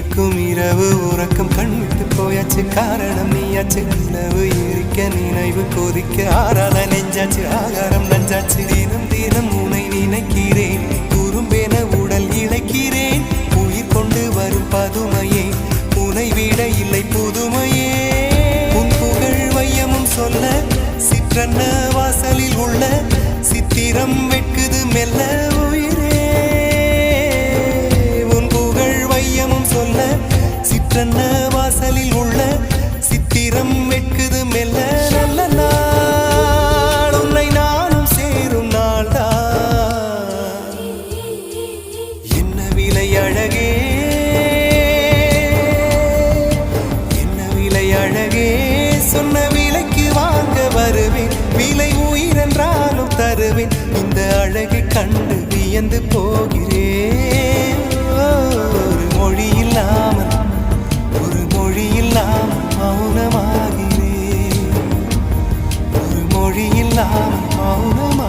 இருக்கும் இரவு உறக்கம் கண்விட்டு போயாச்சு காரணம் நீயாச்சு நிலவு எரிக்க நினைவு கொதிக்க ஆறாத நெஞ்சாச்சு ஆகாரம் நஞ்சாச்சு தினம் தினம் உனை நினைக்கிறேன் குறும்பென உடல் இழைக்கிறேன் உயிர் கொண்டு வரும் பதுமையே உனை விட இல்லை புதுமையே உன் புகழ் வையமும் சொல்ல சிற்றன்ன வாசலில் உள்ள சித்திரம் வெட்குது மெல்ல வாசலில் உள்ள சித்திரம் வெட்குது மெல்ல நல்ல நாள் உன்னை நானும் சேரும் நாள்தான் என்ன விலை அழகே என்ன விலை அழகே சொன்ன விலைக்கு வாங்க வருவேன் விலை உயிரென்றாலும் தருவேன் இந்த அழகை கண்டு வியந்து போகிறேன் ஒரு மொழி இல்லாமல் மௌனமாகிறேன் ஒரு மொழி இல்லாமல் மௌனமா